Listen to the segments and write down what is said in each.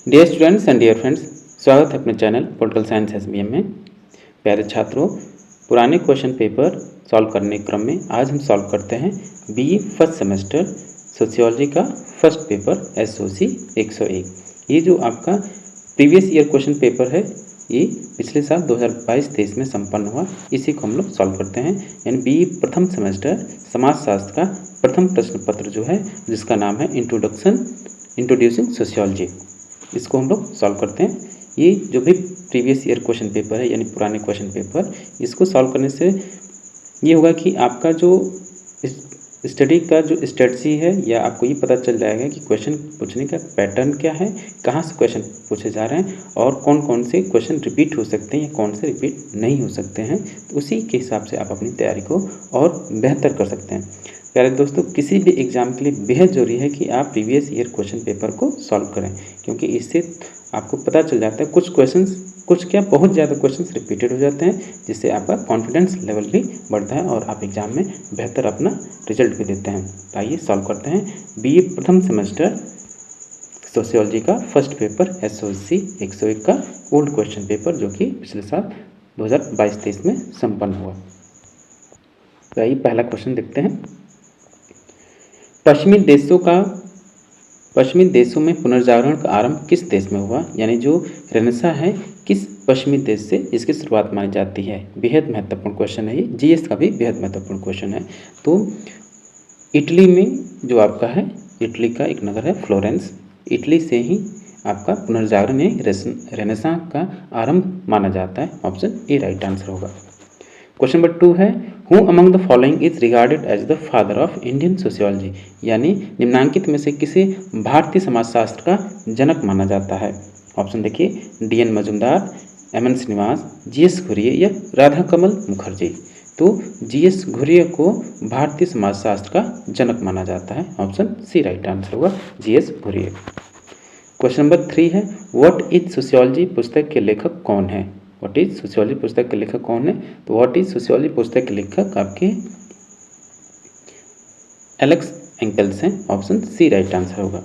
Dear students and dear friends, स्वागत है अपने चैनल पॉलिटिकल साइंस एसबीएम में। प्यारे छात्रों, पुराने क्वेश्चन पेपर सॉल्व करने के क्रम में आज हम सॉल्व करते हैं बीई फर्स्ट सेमेस्टर सोशियोलॉजी का फर्स्ट पेपर एसओसी 101। ये जो आपका प्रीवियस ईयर क्वेश्चन पेपर है, ये पिछले साल 2022-23 में संपन्न हुआ, इसी को हम लोग सॉल्व करते हैं। यानी बीई प्रथम सेमेस्टर समाजशास्त्र का प्रथम प्रश्न पत्र जो है, जिसका नाम है इंट्रोड्यूसिंग सोशियोलॉजी, इसको हम लोग सॉल्व करते हैं। ये जो भी प्रीवियस ईयर क्वेश्चन पेपर है, यानी पुराने क्वेश्चन पेपर, इसको सॉल्व करने से ये होगा कि आपका जो स्टडी का जो स्ट्रेटजी है, या आपको ये पता चल जाएगा कि क्वेश्चन पूछने का पैटर्न क्या है, कहाँ से क्वेश्चन पूछे जा रहे हैं, और कौन कौन से क्वेश्चन रिपीट हो सकते हैं या कौन से रिपीट नहीं हो सकते हैं। तो उसी के हिसाब से आप अपनी तैयारी को और बेहतर कर सकते हैं। प्यारे दोस्तों, किसी भी एग्ज़ाम के लिए बेहद ज़रूरी है कि आप प्रीवियस ईयर क्वेश्चन पेपर को सॉल्व करें, क्योंकि इससे आपको पता चल जाता है कुछ क्या बहुत ज़्यादा क्वेश्चंस रिपीटेड हो जाते हैं, जिससे आपका कॉन्फिडेंस लेवल भी बढ़ता है और आप एग्ज़ाम में बेहतर अपना रिजल्ट भी देते हैं। तो आइए सॉल्व करते हैं बीए प्रथम सेमेस्टर सोशियोलॉजी का फर्स्ट पेपर एसओसी 101 का ओल्ड क्वेश्चन पेपर, जो कि पिछले साल 2022-23 में संपन्न हुआ। तो आइए पहला क्वेश्चन देखते हैं। पश्चिमी देशों में पुनर्जागरण का आरंभ किस देश में हुआ? यानी जो रेनेसां है, किस पश्चिमी देश से इसकी शुरुआत मानी जाती है? बेहद महत्वपूर्ण क्वेश्चन है ये, जीएस का भी बेहद महत्वपूर्ण क्वेश्चन है। तो इटली में जो आपका है, इटली का एक नगर है फ्लोरेंस, इटली से ही आपका पुनर्जागरण रेनेसां का आरंभ माना जाता है। ऑप्शन ए राइट आंसर होगा। क्वेश्चन नंबर 2 है, who among the following is regarded as the father of Indian sociology? यानी निम्नांकित में से किसे भारतीय समाजशास्त्र का जनक माना जाता है? ऑप्शन देखिए, D N Majumdar, M N Srinivas, G S Ghurye या राधा कमल मुखर्जी। तो जीएस घुरिये को भारतीय समाजशास्त्र का जनक माना जाता है। ऑप्शन सी राइट आंसर होगा, जीएस घुरिये। क्वेश्चन नंबर 3 है, व्हाट इज सोशियोलॉजी पुस्तक के लेखक कौन है? व्हाट इज सोशियोलॉजी पुस्तक के लेखक कौन है? तो व्हाट इज सोशियोलॉजी पुस्तक के लेखक आपके एलेक्स एंकल्स हैं। ऑप्शन सी राइट आंसर होगा।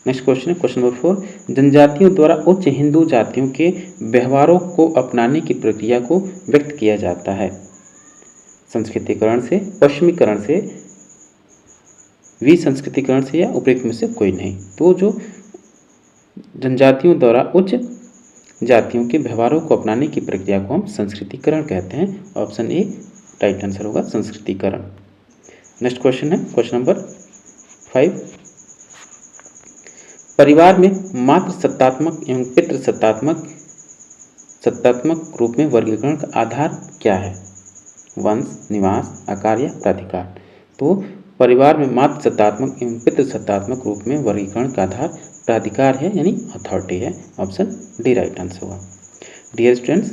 नेक्स्ट क्वेश्चन है क्वेश्चन नंबर 4, जनजातियों द्वारा उच्च हिंदू जातियों के व्यवहारों को अपनाने की प्रक्रिया को व्यक्त किया जाता है? संस्कृतिकरण से, पश्चिमीकरण से, विसंस्कृतिकरण से, या उपयुक्त में से कोई नहीं। तो जो जनजातियों द्वारा उच्च जातियों के व्यवहारों को अपनाने की प्रक्रिया को हम संस्कृतिकरण कहते हैं। ऑप्शन ए राइट आंसर होगा, संस्कृतिकरण। नेक्स्ट क्वेश्चन है क्वेश्चन नंबर 5, परिवार में मातृ सत्तात्मक एवं पितृ सत्तात्मक रूप में वर्गीकरण का आधार क्या है? वंश, निवास, आकार या प्राधिकार? तो परिवार में मातृ सत्तात्मक एवं पितृ सत्तात्मक रूप में वर्गीकरण का आधार प्राधिकार है, यानी अथॉरिटी है। ऑप्शन डी राइट आंसर होगा। डियर स्टूडेंट्स,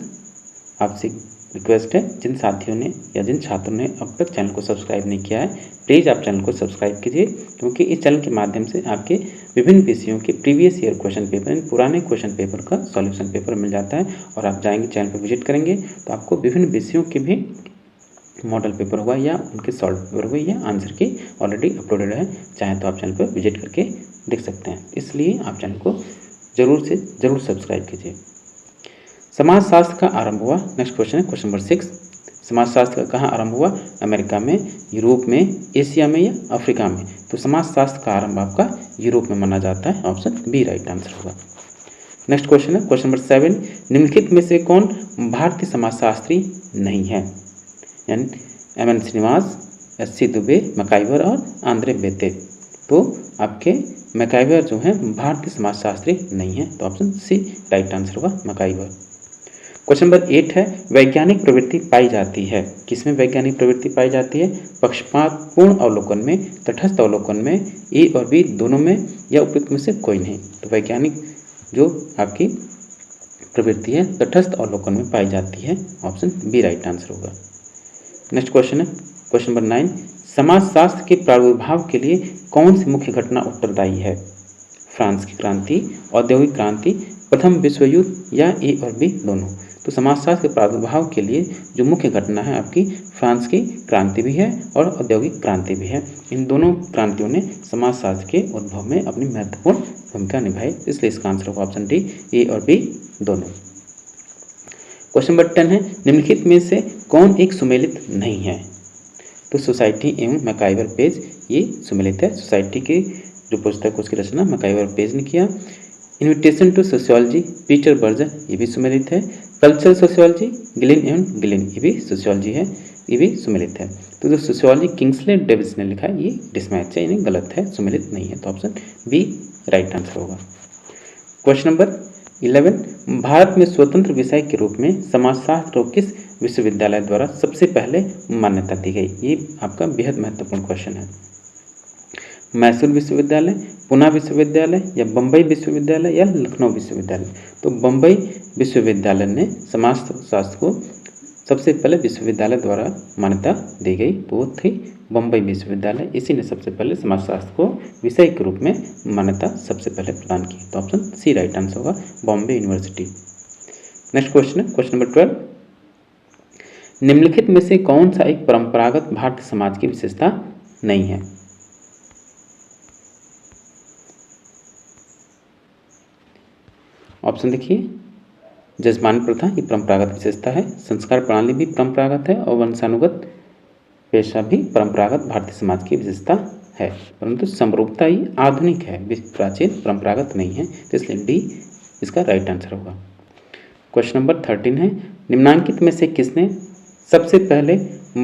आपसे रिक्वेस्ट है, जिन साथियों ने या जिन छात्रों ने अब तक चैनल को सब्सक्राइब नहीं किया है, प्लीज़ आप चैनल को सब्सक्राइब कीजिए, क्योंकि इस चैनल के माध्यम से आपके विभिन्न विषयों के प्रीवियस ईयर क्वेश्चन पेपर, पुराने क्वेश्चन पेपर का सॉल्यूशन पेपर मिल जाता है। और आप जाएंगे चैनल पर विजिट करेंगे तो आपको विभिन्न विषयों के भी मॉडल पेपर हुआ या उनके सॉल्व पेपर हुए या आंसर की ऑलरेडी अपलोडेड है, चाहे तो आप चैनल पर विजिट करके देख सकते हैं। इसलिए आप चैनल को जरूर से जरूर सब्सक्राइब कीजिए। समाजशास्त्र का आरंभ हुआ। नेक्स्ट क्वेश्चन है क्वेश्चन नंबर 6, समाजशास्त्र का कहाँ आरंभ हुआ? अमेरिका में, यूरोप में, एशिया में या अफ्रीका में? तो समाजशास्त्र का आरंभ आपका यूरोप में माना जाता है। ऑप्शन बी राइट आंसर होगा। नेक्स्ट क्वेश्चन है क्वेश्चन नंबर 7, निम्नलिखित में से कौन भारतीय समाजशास्त्री नहीं है? यानी M N Srinivas, S C Dube, MacIver और आंद्रे बेते। तो आपके मैकाइवर जो है भारतीय समाजशास्त्री नहीं है। तो ऑप्शन सी राइट आंसर होगा, मैकाइवर। क्वेश्चन नंबर 8 है, वैज्ञानिक प्रवृत्ति पाई जाती है? किसमें वैज्ञानिक प्रवृत्ति पाई जाती है? पक्षपातपूर्ण अवलोकन में, तटस्थ अवलोकन में, ए और बी दोनों में, या उपयुक्त में से कोई नहीं? तो वैज्ञानिक जो आपकी प्रवृत्ति है तटस्थ अवलोकन में पाई जाती है। ऑप्शन बी राइट आंसर होगा। नेक्स्ट क्वेश्चन है क्वेश्चन नंबर 9, समाजशास्त्र के प्रादुर्भाव के लिए कौन सी मुख्य घटना उत्तरदायी है? फ्रांस की क्रांति, औद्योगिक क्रांति, प्रथम विश्व युद्ध या ए और बी दोनों? तो तो समाजशास्त्र के प्रादुर्भाव के लिए जो मुख्य घटना है आपकी फ्रांस की क्रांति भी है और औद्योगिक क्रांति भी है। इन दोनों क्रांतियों ने समाजशास्त्र के उद्भव में अपनी महत्वपूर्ण भूमिका निभाई, इसलिए इसका आंसर होगा ऑप्शन डी, ए और बी दोनों। क्वेश्चन नंबर 10 है, निम्नलिखित में से कौन एक सुमेलित नहीं है? तो सोसाइटी एवं मैकाइवर पेज ये सुमेलित है। सोसाइटी की जो पुस्तक उसकी रचना मैकाइवर पेज ने किया। Invitation to sociology Peter Berger ये भी सुमेलित है। कल्चरल सोशियोलॉजी गिलिन एवं गिलिन ये भी सोशियोलॉजी है, ये भी सुमेलित है। तो जो सोशियोलॉजी किंग्सले डेविस ने लिखा है ये डिसमैच है, यानी गलत है, सुमेलित नहीं है। तो ऑप्शन बी राइट आंसर होगा। क्वेश्चन नंबर 11, भारत में स्वतंत्र विषय के रूप में समाजशास्त्र को किस विश्वविद्यालय द्वारा सबसे पहले मान्यता दी गई? ये आपका बेहद महत्वपूर्ण क्वेश्चन है। मैसूर विश्वविद्यालय, पुणे विश्वविद्यालय या बम्बई विश्वविद्यालय या लखनऊ विश्वविद्यालय? तो बम्बई विश्वविद्यालय ने समाजशास्त्र को सबसे पहले विश्वविद्यालय द्वारा मान्यता दी गई, तो वो थी बम्बई विश्वविद्यालय। इसी ने सबसे पहले समाजशास्त्र को विषय के रूप में मान्यता सबसे पहले प्रदान की। तो ऑप्शन सी राइट आंसर होगा, बॉम्बे यूनिवर्सिटी। नेक्स्ट क्वेश्चन है क्वेश्चन नंबर 12, निम्नलिखित में से कौन सा एक परंपरागत भारतीय समाज की विशेषता नहीं है? ऑप्शन देखिए, जजमान प्रथा ये परंपरागत विशेषता है, संस्कार प्रणाली भी परंपरागत है और वंशानुगत पेशा भी परंपरागत भारतीय समाज की विशेषता है, परंतु समरूपता ही आधुनिक है, प्राचीन परंपरागत नहीं है। तो इसलिए डी इसका राइट आंसर होगा। क्वेश्चन नंबर 13 है, निम्नांकित में से किसने सबसे पहले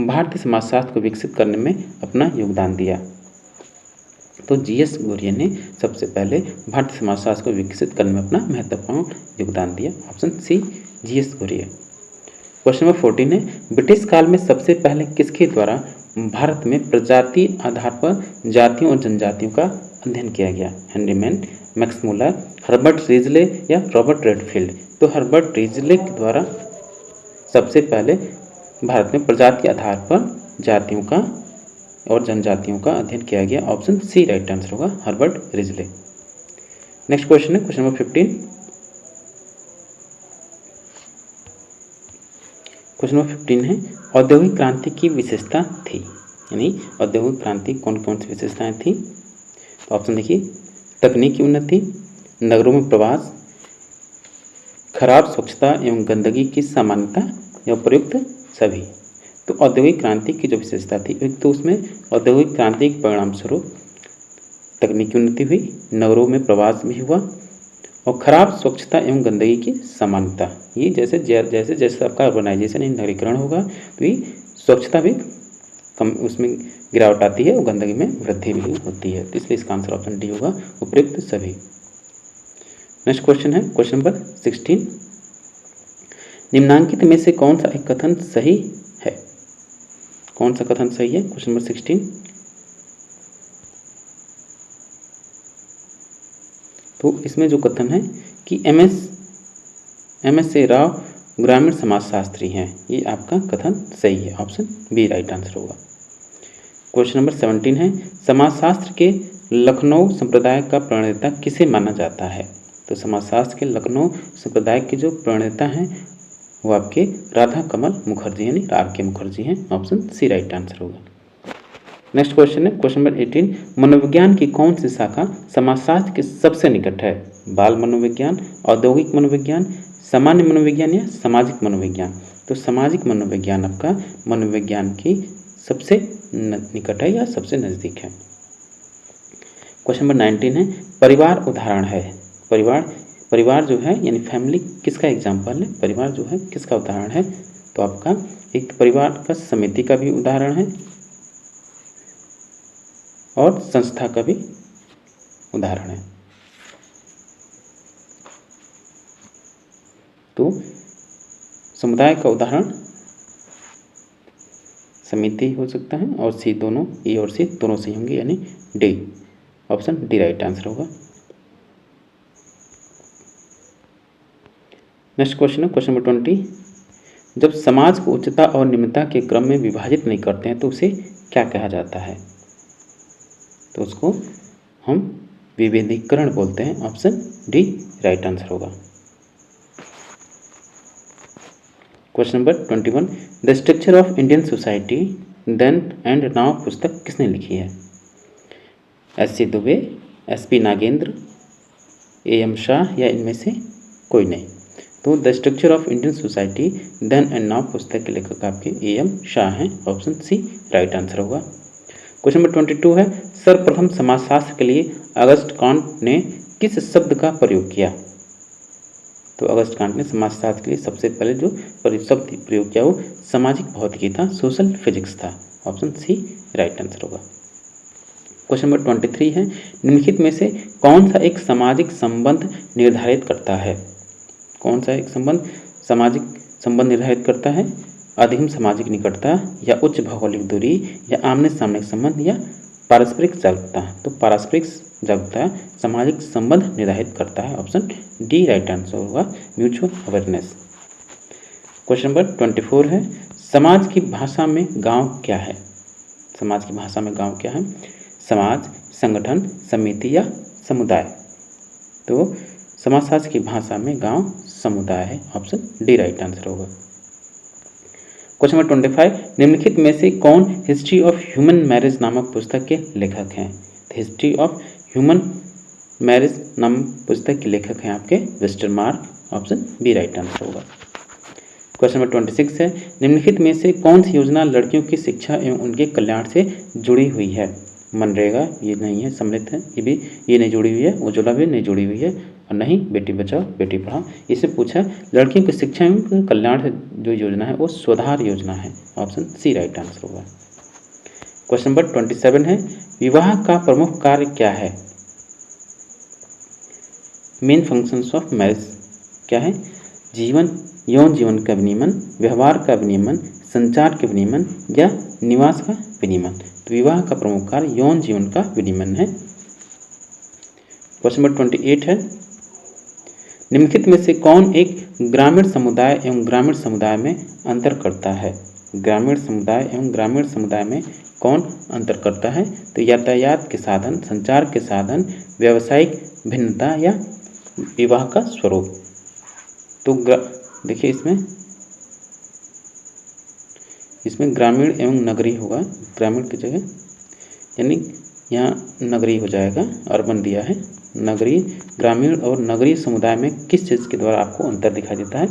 भारतीय समाजशास्त्र को विकसित करने में अपना योगदान दिया? तो जीएस घुरिये ने सबसे पहले भारतीय समाजशास्त्र को विकसित करने में अपना महत्वपूर्ण योगदान दिया। Option C G S Ghurye. Question number 14 है, ब्रिटिश काल में सबसे पहले किसके द्वारा भारत में प्रजाति आधार पर जातियों और जनजातियों का अध्ययन किया गया? Henry man, Max Muller, Herbert Risley या रॉबर्ट रेडफील्ड? तो हर्बर्ट रिजले के द्वारा सबसे पहले भारत में प्रजाति आधार पर जातियों का और जनजातियों का अध्ययन किया गया। ऑप्शन सी राइट आंसर होगा, हर्बर्ट रिजले। नेक्स्ट क्वेश्चन है क्वेश्चन नंबर 15। क्वेश्चन नंबर 15 है, औद्योगिक क्रांति की विशेषता थी, यानी औद्योगिक क्रांति कौन कौन सी विशेषताएं थी? तो ऑप्शन देखिए, तकनीकी उन्नति, नगरों में प्रवास, खराब स्वच्छता एवं गंदगी की सामान्यता या प्रयुक्त सभी? तो औद्योगिक क्रांति की जो विशेषता थी, एक तो उसमें औद्योगिक क्रांति के परिणाम स्वरूप तकनीकी उन्नति हुई, नगरों में प्रवास भी हुआ और खराब स्वच्छता एवं गंदगी की समानता। ये जैसे जैसे जैसे आपका अर्बनाइजेशन या नगरीकरण होगा तो ये स्वच्छता भी कम, उसमें गिरावट आती है और गंदगी में वृद्धि भी होती है। तो इसलिए इसका आंसर ऑप्शन डी होगा, उपयुक्त सभी। नेक्स्ट क्वेश्चन है क्वेश्चन नंबर 16, निम्नांकित में से कौन सा एक कथन सही है? कौन सा कथन सही है? क्वेश्चन नंबर 16, तो इसमें जो कथन है कि एम.एस. राव ग्रामीण समाजशास्त्री हैं, ये आपका कथन सही है। ऑप्शन बी राइट आंसर होगा। क्वेश्चन नंबर 17 है, समाजशास्त्र के लखनऊ संप्रदाय का प्रणेता किसे माना जाता है? तो समाजशास्त्र के लखनऊ संप्रदाय के जो प्रणेता हैं वो आपके राधा कमल मुखर्जी यानी आर के मुखर्जी हैं। ऑप्शन सी राइट आंसर होगा। नेक्स्ट क्वेश्चन है क्वेश्चन नंबर 18, मनोविज्ञान की कौन सी शाखा समाजशास्त्र के सबसे निकट है? बाल मनोविज्ञान, औद्योगिक मनोविज्ञान, सामान्य मनोविज्ञान या सामाजिक मनोविज्ञान? तो सामाजिक मनोविज्ञान आपका मनोविज्ञान की सबसे निकट है या सबसे नज़दीक है। क्वेश्चन नंबर 19 है, परिवार उदाहरण है। परिवार जो है यानी फैमिली किसका एग्जाम्पल है? परिवार जो है किसका उदाहरण है? तो आपका एक परिवार का समिति का भी उदाहरण है और संस्था का भी उदाहरण है। तो समुदाय का उदाहरण समिति हो सकता है और सी दोनों, ए और सी दोनों सही होंगे, यानी D, option D right answer होगा। नेक्स्ट क्वेश्चन है क्वेश्चन नंबर 20, जब समाज को उच्चता और निम्नता के क्रम में विभाजित नहीं करते हैं तो उसे क्या कहा जाता है? तो उसको हम विभेदीकरण बोलते हैं। ऑप्शन डी राइट आंसर होगा। Question number 21, the structure of Indian society then and now पुस्तक किसने लिखी है? S C Dube, S P Nagendra, A M Shah या इनमें से कोई नहीं। तो the structure of Indian society then and now पुस्तक के लेखक आपके ए एम शाह हैं। ऑप्शन सी राइट आंसर होगा। क्वेश्चन नंबर 22 है, सर्वप्रथम समाजशास्त्र के लिए अगस्त कांट ने किस शब्द का प्रयोग किया? तो अगस्त कांट ने समाजशास्त्र के लिए सबसे पहले जो शब्द प्रयोग किया वो सामाजिक भौतिकी था, सोशल फिजिक्स था। ऑप्शन सी राइट आंसर होगा। क्वेश्चन नंबर 23 है, निम्नलिखित में से कौन सा एक सामाजिक संबंध निर्धारित करता है? कौन सा एक सामाजिक संबंध निर्धारित करता है? अधिक सामाजिक निकटता या उच्च भौगोलिक दूरी या आमने सामने संबंध या पारस्परिक जागरूकता? तो पारस्परिक जागरूकता सामाजिक संबंध निर्धारित करता है। ऑप्शन डी राइट आंसर होगा, म्यूचुअल अवेयरनेस। क्वेश्चन नंबर 24 है, समाज की भाषा में गांव क्या है? समाज की भाषा में गांव क्या है? समाज, संगठन, समिति या समुदाय? तो समाजशास्त्र की भाषा में गांव समुदाय है। ऑप्शन डी राइट आंसर होगा। क्वेश्चन नंबर 25, निम्नलिखित में से कौन हिस्ट्री ऑफ ह्यूमन मैरिज नामक पुस्तक के लेखक हैं? हिस्ट्री ऑफ ह्यूमन मैरिज नामक पुस्तक के लेखक हैं आपके Westermarck. Option B right answer होगा। क्वेश्चन नंबर 26 है, निम्नलिखित में से कौन सी योजना लड़कियों की शिक्षा एवं उनके कल्याण से जुड़ी हुई है? मनरेगा ये नहीं है, सम्मिलित है ये नहीं जुड़ी हुई है, उज्ज्वला भी नहीं जुड़ी हुई है, और नहीं बेटी बचाओ बेटी पढ़ाओ। इससे पूछा लड़कियों की शिक्षा एवं कल्याण से जो योजना है वो स्वधार योजना है। ऑप्शन सी राइट आंसर होगा। क्वेश्चन नंबर 27 है, विवाह का प्रमुख कार्य क्या है? मेन फंक्शंस ऑफ मैरिज क्या है? यौन जीवन का विनियमन, व्यवहार का विनियमन, संचार के विनियमन या निवास का विनियमन? तो विवाह का प्रमुख कार्य यौन जीवन का विनियमन है। क्वेश्चन नंबर 28 है, निम्नलिखित में से कौन एक ग्रामीण समुदाय एवं ग्रामीण समुदाय में अंतर करता है? ग्रामीण समुदाय एवं ग्रामीण समुदाय में कौन अंतर करता है? तो यातायात के साधन, संचार के साधन, व्यावसायिक भिन्नता या विवाह का स्वरूप? तो देखिए इसमें ग्रामीण एवं नगरीय होगा, ग्रामीण की जगह यानी यहाँ नगरीय हो जाएगा, अर्बन दिया है। नगरीय, ग्रामीण और नगरीय समुदाय में किस चीज़ के द्वारा आपको अंतर दिखाई देता है?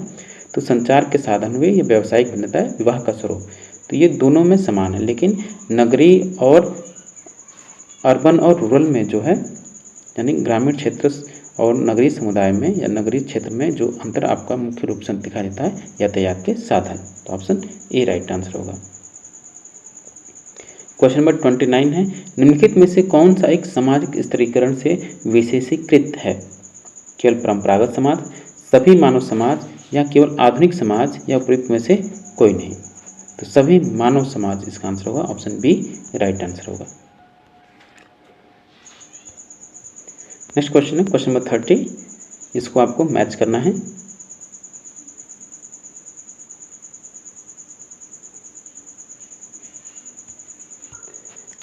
तो संचार के साधन हुए, या व्यावसायिक भिन्नता है, विवाह का स्वरूप। तो ये दोनों में समान है, लेकिन नगरीय और अर्बन और रूरल में जो है यानी ग्रामीण क्षेत्र और नगरीय समुदाय में या नगरीय क्षेत्र में जो अंतर आपका मुख्य रूप से दिखाई देता है यातायात के साधन। तो ऑप्शन ए राइट आंसर होगा। क्वेश्चन नंबर 29 है, निम्नलिखित में से कौन सा एक सामाजिक स्तरीकरण से विशेषीकृत है? केवल परंपरागत समाज, सभी मानव समाज या केवल आधुनिक समाज या उपयुक्त में से कोई नहीं? तो सभी मानव समाज इसका आंसर होगा। ऑप्शन बी राइट आंसर होगा। नेक्स्ट क्वेश्चन है क्वेश्चन नंबर 30, इसको आपको मैच करना है।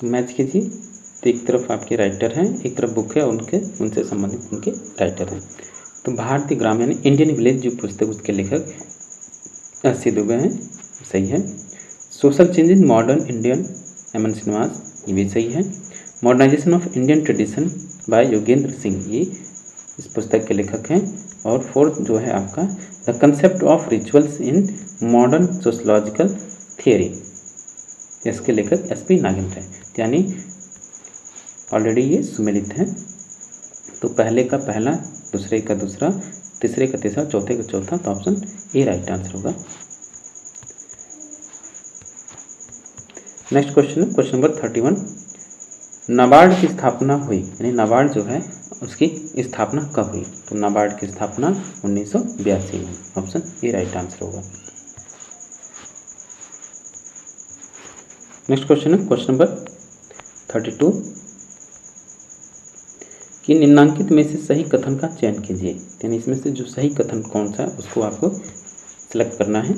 मैच कीजिए। तो एक तरफ आपके राइटर हैं, एक तरफ बुक है, उनसे संबंधित उनके राइटर हैं। तो भारतीय ग्राम यानी इंडियन विलेज जो पुस्तक उसके लेखक एस सी दुबे हैं, सही है। Social change in modern Indian M N. Srinivas, ये भी सही है। Modernization of Indian tradition by Yogendra Singh, ये इस पुस्तक के लेखक हैं। और फोर्थ जो है आपका the concept of rituals in modern sociological theory, इसके लेखक एस पी नागेंद्र हैं। यानी ऑलरेडी ये सुमेलित हैं। तो पहले का पहला, दूसरे का दूसरा, तीसरे का तीसरा, चौथे का चौथा। तो ऑप्शन ए राइट आंसर होगा। नेक्स्ट क्वेश्चन है क्वेश्चन नंबर 31, नाबार्ड की स्थापना हुई, यानी नाबार्ड जो है उसकी स्थापना कब हुई? तो नाबार्ड की स्थापना 1982 में। ऑप्शन ए राइट आंसर होगा। नेक्स्ट क्वेश्चन है क्वेश्चन नंबर 32, कि निम्नांकित में से सही कथन का चयन कीजिए। यानी इसमें से जो सही कथन कौन सा है उसको आपको सिलेक्ट करना है।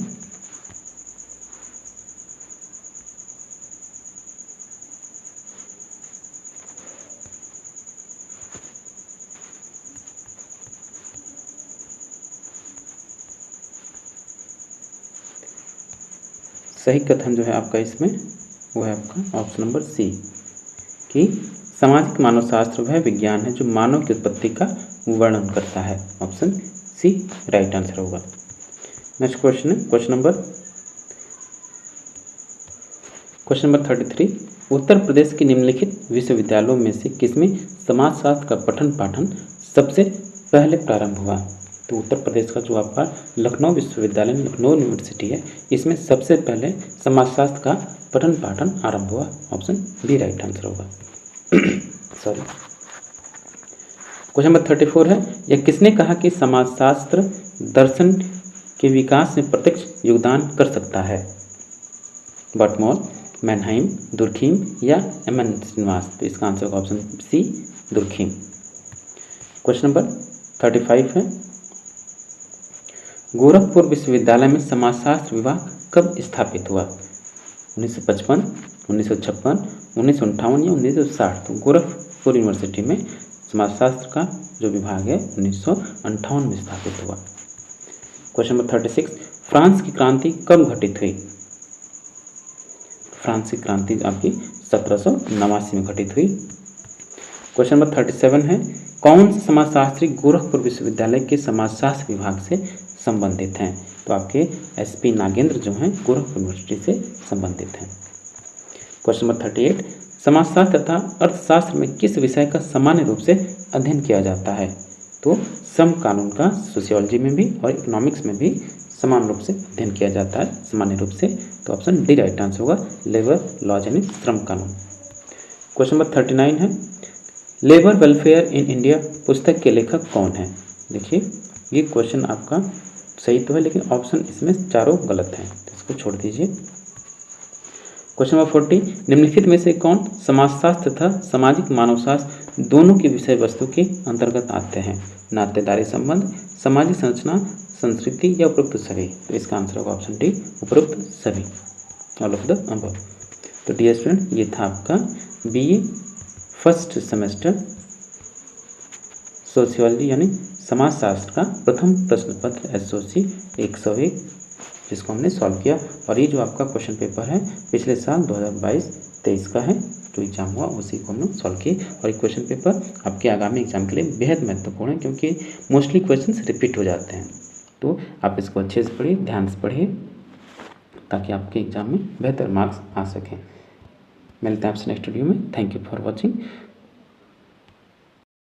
सही कथन जो है आपका इसमें वो है आपका ऑप्शन नंबर सी कि सामाजिक मानव शास्त्र वह विज्ञान है जो मानव की उत्पत्ति का वर्णन करता है। ऑप्शन सी राइट आंसर होगा। नेक्स्ट क्वेश्चन है क्वेश्चन नंबर 33। उत्तर प्रदेश के निम्नलिखित विश्वविद्यालयों में से किसमें समाजशास्त्र का पठन पाठन सबसे पहले प्रारंभ हुआ? तो उत्तर प्रदेश का जो आपका लखनऊ विश्वविद्यालय, लखनऊ यूनिवर्सिटी है, इसमें सबसे पहले समाजशास्त्र का पठन पाठन आरंभ हुआ। ऑप्शन बी राइट आंसर होगा। सॉरी। क्वेश्चन नंबर 34 है, यह किसने कहा कि समाजशास्त्र दर्शन के विकास में प्रत्यक्ष योगदान कर सकता है? बर्टमोर, मैनहाइम, दुर्खीम या एमएन श्रीनिवास? तो इसका आंसर होगा option C Durkheim. Question number 35 है, गोरखपुर विश्वविद्यालय में समाजशास्त्र विभाग कब स्थापित हुआ? 1955, 1956, 1958 या 1960? तो गोरखपुर यूनिवर्सिटी में समाजशास्त्र का जो विभाग है 1958 में स्थापित हुआ। क्वेश्चन नंबर 36, फ्रांस की क्रांति कब घटित हुई? फ्रांस की क्रांति आपकी 1789 में घटित हुई। क्वेश्चन नंबर 37 है, कौन से समाजशास्त्री गोरखपुर विश्वविद्यालय के समाजशास्त्र विभाग से संबंधित हैं? तो आपके एसपी नागेंद्र जो हैं गोरखपुर यूनिवर्सिटी से संबंधित हैं। क्वेश्चन नंबर 38, समाजशास्त्र तथा अर्थशास्त्र में किस विषय का सामान्य रूप से अध्ययन किया जाता है? तो श्रम कानून का सोशियोलॉजी में भी और इकोनॉमिक्स में भी समान रूप से अध्ययन किया जाता है सामान्य रूप से। तो ऑप्शन डी राइट आंसर होगा, लेबर लॉज यानी श्रम कानून। क्वेश्चन नंबर 39 है, लेबर वेलफेयर इन इंडिया पुस्तक के लेखक कौन है? देखिए ये क्वेश्चन आपका सही तो है लेकिन ऑप्शन इसमें चारों गलत हैं, तो इसको छोड़ दीजिए। क्वेश्चन नंबर 40, निम्नलिखित में से कौन समाजशास्त्र तथा सामाजिक मानवशास्त्र दोनों की विषय वस्तु के अंतर्गत आते हैं? नातेदारी संबंध, सामाजिक संरचना, संस्कृति या उपरोक्त सभी? तो इसका आंसर होगा ऑप्शन डी उपरोक्त सभी, ऑल ऑफ द अबव। तो डियर स्टूडेंट, ये था आपका बीए फर्स्ट सेमेस्टर सोशियोलॉजी यानी समाजशास्त्र का प्रथम प्रश्न पत्र एसओसी 101 जिसको हमने सॉल्व किया। और ये जो आपका क्वेश्चन पेपर है पिछले साल 2022-23 का है जो एग्जाम हुआ उसी को हमने सॉल्व किए। और ये क्वेश्चन पेपर आपके आगामी एग्जाम के लिए बेहद महत्वपूर्ण है क्योंकि मोस्टली क्वेश्चंस रिपीट हो जाते हैं। तो आप इसको अच्छे से पढ़िए, ध्यान से पढ़िए ताकि आपके एग्जाम में बेहतर मार्क्स आ सकें। मिलते हैं आपसे नेक्स्ट वीडियो में। Thank you for watching.